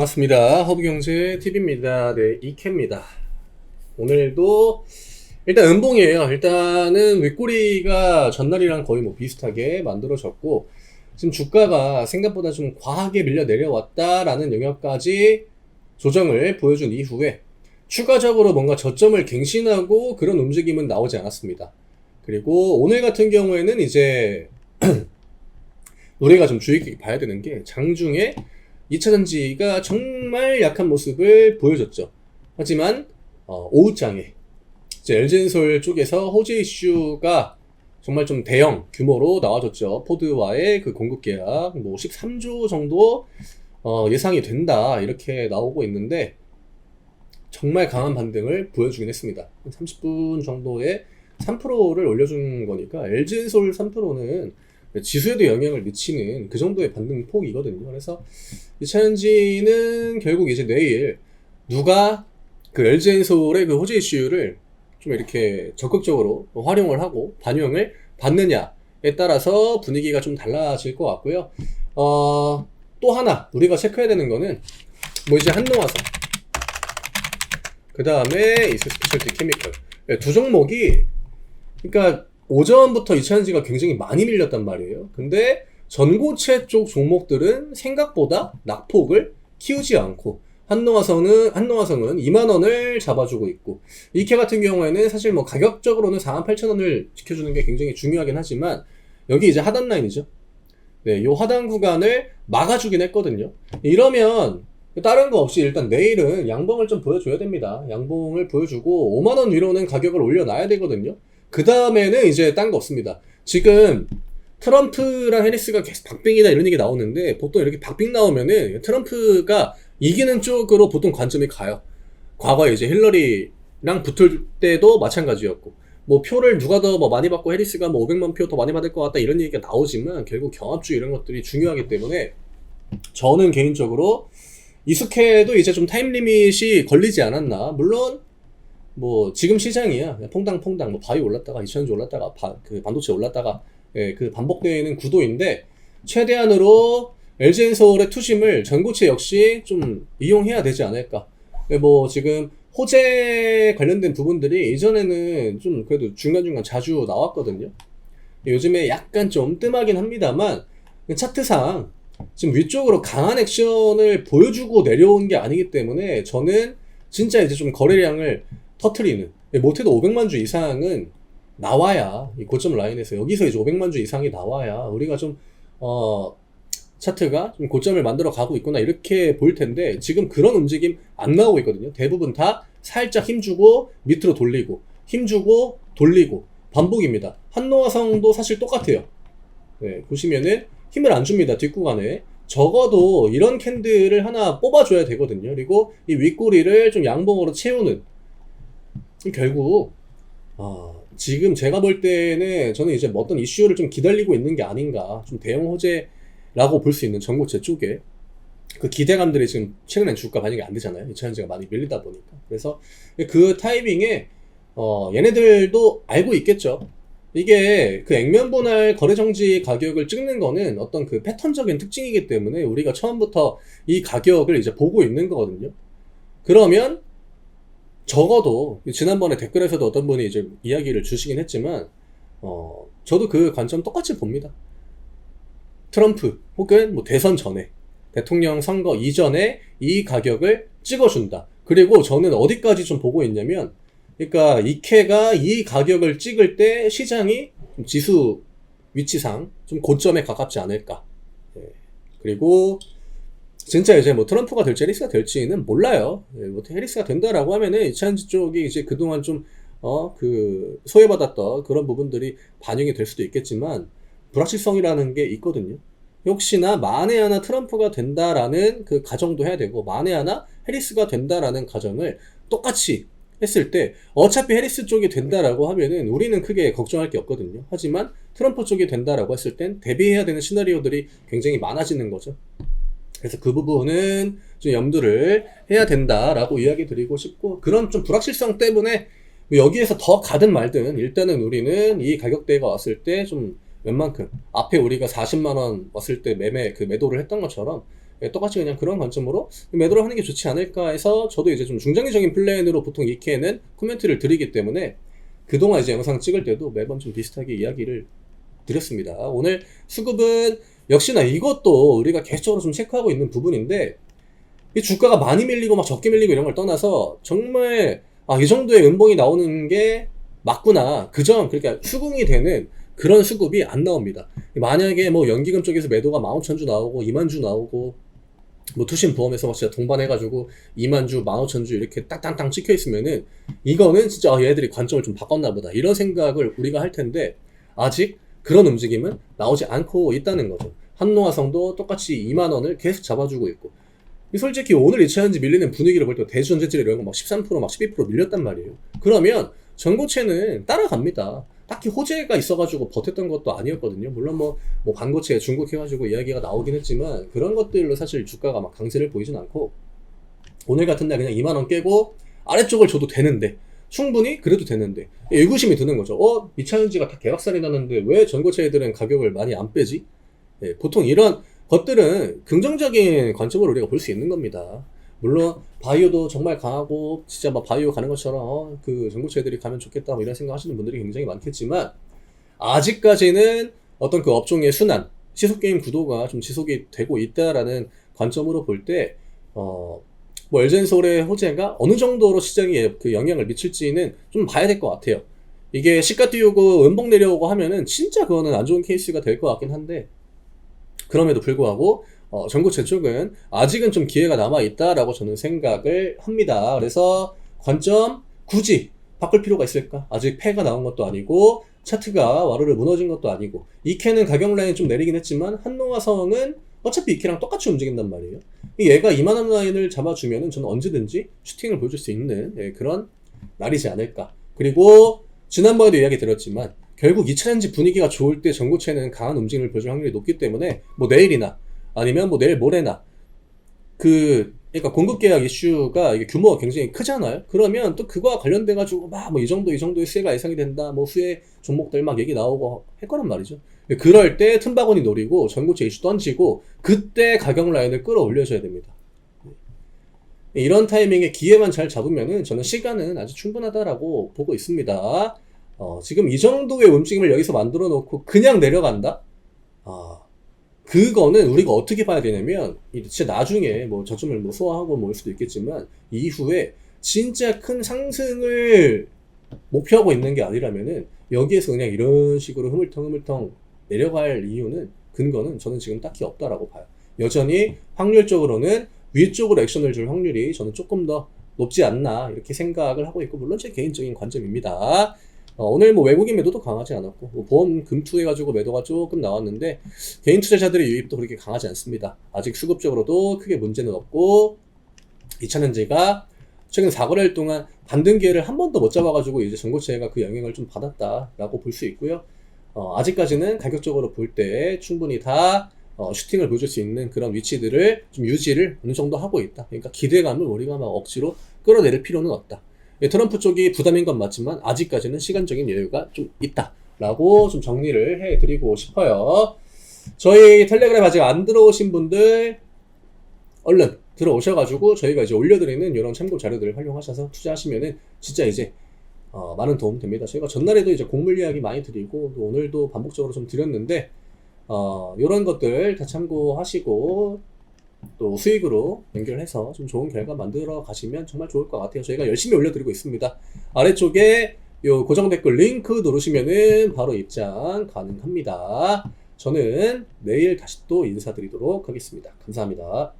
반갑습니다. 허브경제TV입니다. 네, 이케입니다. 오늘도 일단 음봉이에요. 일단은 윗꼬리가 전날이랑 거의 뭐 비슷하게 만들어졌고, 지금 주가가 생각보다 좀 과하게 밀려 내려왔다라는 영역까지 조정을 보여준 이후에 추가적으로 뭔가 저점을 갱신하고 그런 움직임은 나오지 않았습니다. 그리고 오늘 같은 경우에는 이제 우리가 좀 주의 깊게 봐야 되는 게 장중에 2차전지가 정말 약한 모습을 보여줬죠. 하지만 오후장에 이제 LG엔솔 쪽에서 호재 이슈가 정말 좀 대형 규모로 나와줬죠. 포드와의 그 공급 계약 뭐 13조 정도 예상이 된다 이렇게 나오고 있는데 정말 강한 반등을 보여주긴 했습니다. 30분 정도에 3%를 올려준 거니까 LG엔솔 3%는 지수에도 영향을 미치는 그 정도의 반등 폭이거든요. 그래서 이 챌린지는 결국 이제 내일 누가 그 LG엔솔의 그 호재 이슈를 좀 이렇게 적극적으로 활용을 하고 반영을 받느냐에 따라서 분위기가 좀 달라질 것 같고요. 또 하나 우리가 체크해야 되는 거는 뭐 이제 한노화성, 그 다음에 이스 스페셜티 케미컬 두 종목이 그러니까 오전부터 2차전지가 굉장히 많이 밀렸단 말이에요. 근데 전고체 쪽 종목들은 생각보다 낙폭을 키우지 않고 한노화성은 2만원을 잡아주고 있고, 이케 같은 경우에는 사실 뭐 가격적으로는 48,000원을 지켜주는 게 굉장히 중요하긴 하지만 여기 이제 하단 라인이죠. 네, 요 하단 구간을 막아주긴 했거든요. 이러면 다른 거 없이 일단 내일은 양봉을 좀 보여줘야 됩니다. 양봉을 보여주고 5만원 위로는 가격을 올려놔야 되거든요. 그 다음에는 이제 딴 거 없습니다. 지금 트럼프랑 해리스가 계속 박빙이다 이런 얘기 나오는데, 보통 이렇게 박빙 나오면은 트럼프가 이기는 쪽으로 보통 관점이 가요. 과거에 이제 힐러리랑 붙을 때도 마찬가지였고, 뭐 표를 누가 더 뭐 많이 받고 해리스가 뭐 500만 표 더 많이 받을 것 같다 이런 얘기가 나오지만 결국 경합주의 이런 것들이 중요하기 때문에 저는 개인적으로 이스케도 이제 좀 타임 리밋이 걸리지 않았나. 물론 뭐 지금 시장이야 퐁당퐁당 뭐 바이 올랐다가 2차전지 올랐다가 그 반도체 올랐다가 그 반복되는 구도인데, 최대한으로 LG엔솔의 투심을 전고체 역시 좀 이용해야 되지 않을까. 뭐 지금 호재 관련된 부분들이 이전에는 좀 그래도 중간중간 자주 나왔거든요. 요즘에 약간 좀 뜸하긴 합니다만 차트상 지금 위쪽으로 강한 액션을 보여주고 내려온 게 아니기 때문에 저는 진짜 이제 좀 거래량을 터트리는, 못해도 500만 주 이상은 나와야, 이 고점 라인에서 여기서 이제 500만 주 이상이 나와야 우리가 좀 차트가 좀 고점을 만들어 가고 있구나 이렇게 보일 텐데, 지금 그런 움직임 안 나오고 있거든요. 대부분 다 살짝 힘주고 밑으로 돌리고 힘주고 돌리고 반복입니다. 한노화성도 사실 똑같아요. 네, 보시면은 힘을 안 줍니다. 뒷구간에 적어도 이런 캔들을 하나 뽑아줘야 되거든요. 그리고 이 윗꼬리를 좀 양봉으로 채우는, 결국 지금 제가 볼 때는 저는 이제 어떤 이슈를 좀 기다리고 있는 게 아닌가, 좀 대형 호재라고 볼 수 있는 전고체 쪽에 그 기대감들이 지금 최근엔 주가 반영이 안 되잖아요. 2차전지가 많이 밀리다 보니까. 그래서 그 타이밍에 얘네들도 알고 있겠죠. 이게 그 액면 분할 거래 정지 가격을 찍는 거는 어떤 그 패턴적인 특징이기 때문에 우리가 처음부터 이 가격을 이제 보고 있는 거거든요. 그러면 적어도 지난번에 댓글에서도 어떤 분이 이제 이야기를 주시긴 했지만 저도 그 관점 똑같이 봅니다. 트럼프 혹은 뭐 대선 전에, 대통령 선거 이전에 이 가격을 찍어준다. 그리고 저는 어디까지 좀 보고 있냐면, 그러니까 이케가 이 가격을 찍을 때 시장이 좀 지수 위치상 좀 고점에 가깝지 않을까. 그리고 진짜 이제 뭐 트럼프가 될지 해리스가 될지는 몰라요. 뭐 해리스가 된다라고 하면은 2차전지 쪽이 이제 그동안 좀 그 소외받았던 그런 부분들이 반영이 될 수도 있겠지만, 불확실성이라는 게 있거든요. 혹시나 만에 하나 트럼프가 된다라는 그 가정도 해야 되고, 만에 하나 해리스가 된다라는 가정을 똑같이 했을 때 어차피 해리스 쪽이 된다라고 하면은 우리는 크게 걱정할 게 없거든요. 하지만 트럼프 쪽이 된다라고 했을 땐 대비해야 되는 시나리오들이 굉장히 많아지는 거죠. 그래서 그 부분은 좀 염두를 해야 된다라고 이야기 드리고 싶고, 그런 좀 불확실성 때문에 여기에서 더 가든 말든 일단은 우리는 이 가격대가 왔을 때 좀 웬만큼 앞에 우리가 40만원 왔을 때 매도를 했던 것처럼 똑같이 그냥 그런 관점으로 매도를 하는 게 좋지 않을까 해서 저도 이제 좀 중장기적인 플랜으로 보통 이케는 코멘트를 드리기 때문에 그동안 이제 영상 찍을 때도 매번 좀 비슷하게 이야기를 드렸습니다. 오늘 수급은 역시나 이것도 우리가 계속적으로 좀 체크하고 있는 부분인데 이 주가가 많이 밀리고 막 적게 밀리고 이런 걸 떠나서 정말 이 정도의 음봉이 나오는 게 맞구나. 그러니까 수긍이 되는 그런 수급이 안 나옵니다. 만약에 뭐 연기금 쪽에서 매도가 15,000주 나오고 20,000주 나오고 뭐 투신 보험에서 막 진짜 동반해가지고 20,000주, 15,000주 이렇게 딱땅땅 찍혀 있으면은 이거는 진짜 얘들이 관점을 좀 바꿨나 보다 이런 생각을 우리가 할 텐데 아직 그런 움직임은 나오지 않고 있다는 거죠. 한노화성도 똑같이 20,000원을 계속 잡아주고 있고 솔직히 오늘 이 차현지 밀리는 분위기를 볼 때 대주전재질 이런 거 막 13%, 막 12% 밀렸단 말이에요. 그러면 전고체는 따라갑니다. 딱히 호재가 있어가지고 버텼던 것도 아니었거든요. 물론 뭐 반고체 중국 해가지고 이야기가 나오긴 했지만 그런 것들로 사실 주가가 막 강세를 보이진 않고 오늘 같은 날 그냥 20,000원 깨고 아래쪽을 줘도 되는데 충분히 그래도 되는데 의구심이 드는 거죠. 이 차현지가 다 개박살이 나는데 왜 전고체 애들은 가격을 많이 안 빼지? 보통 이런 것들은 긍정적인 관점으로 우리가 볼 수 있는 겁니다. 물론 바이오도 정말 강하고 진짜 막 바이오 가는 것처럼 그 전고체들이 가면 좋겠다 뭐 이런 생각 하시는 분들이 굉장히 많겠지만 아직까지는 어떤 그 업종의 순환, 시소게임 구도가 좀 지속이 되고 있다라는 관점으로 볼 때 뭐 엘젠솔의 호재가 어느 정도로 시장에 그 영향을 미칠지는 좀 봐야 될 것 같아요. 이게 시가 띄우고 음봉 내려오고 하면은 진짜 그거는 안 좋은 케이스가 될 것 같긴 한데 그럼에도 불구하고 전고체 쪽은 아직은 좀 기회가 남아있다라고 저는 생각을 합니다. 그래서 관점 굳이 바꿀 필요가 있을까? 아직 패가 나온 것도 아니고 차트가 와르르 무너진 것도 아니고 이케는 가격 라인 좀 내리긴 했지만 한노화성은 어차피 이케랑 똑같이 움직인단 말이에요. 얘가 20,000원 라인을 잡아주면은 저는 언제든지 슈팅을 보여줄 수 있는 그런 날이지 않을까. 그리고 지난번에도 이야기 드렸지만 결국 2차전지 분위기가 좋을 때 전고체는 강한 움직임을 보여줄 확률이 높기 때문에 뭐 내일이나 아니면 뭐 내일 모레나 그러니까 공급 계약 이슈가 이게 규모가 굉장히 크잖아요. 그러면 또 그거와 관련돼 가지고 막 뭐 이 정도의 수혜가 예상이 된다. 뭐 수혜 종목들 막 얘기 나오고 할 거란 말이죠. 그럴 때 틈바구니 노리고 전고체 이슈 던지고 그때 가격 라인을 끌어올려줘야 됩니다. 이런 타이밍에 기회만 잘 잡으면은 저는 시간은 아주 충분하다라고 보고 있습니다. 지금 이 정도의 움직임을 여기서 만들어 놓고 그냥 내려간다? 그거는 우리가 어떻게 봐야 되냐면, 진짜 나중에 뭐 저점을 뭐 소화하고 뭐 올 수도 있겠지만, 이후에 진짜 큰 상승을 목표하고 있는 게 아니라면은, 여기에서 그냥 이런 식으로 흐물텅 내려갈 이유는, 근거는 저는 지금 딱히 없다라고 봐요. 여전히 확률적으로는 위쪽으로 액션을 줄 확률이 저는 조금 더 높지 않나, 이렇게 생각을 하고 있고, 물론 제 개인적인 관점입니다. 오늘 뭐 외국인 매도도 강하지 않았고 뭐 보험 금투해가지고 매도가 조금 나왔는데 개인 투자자들의 유입도 그렇게 강하지 않습니다. 아직 수급적으로도 크게 문제는 없고 이차전지가 최근 4거래일 동안 반등 기회를 한 번도 못 잡아가지고 이제 전고체가 그 영향을 좀 받았다라고 볼 수 있고요. 아직까지는 가격적으로 볼 때 충분히 다 슈팅을 보여줄 수 있는 그런 위치들을 좀 유지를 어느 정도 하고 있다. 그러니까 기대감을 우리가 막 억지로 끌어내릴 필요는 없다. 트럼프 쪽이 부담인 건 맞지만 아직까지는 시간적인 여유가 좀 있다라고 좀 정리를 해드리고 싶어요. 저희 텔레그램 아직 안 들어오신 분들 얼른 들어오셔가지고 저희가 이제 올려드리는 이런 참고 자료들을 활용하셔서 투자하시면은 진짜 이제 많은 도움 됩니다. 저희가 전날에도 이제 곡물 이야기 많이 드리고 또 오늘도 반복적으로 좀 드렸는데 이런 것들 다 참고하시고 또 수익으로 연결해서 좀 좋은 결과 만들어 가시면 정말 좋을 것 같아요. 저희가 열심히 올려드리고 있습니다. 아래쪽에 요 고정 댓글 링크 누르시면은 바로 입장 가능합니다. 저는 내일 다시 또 인사드리도록 하겠습니다. 감사합니다.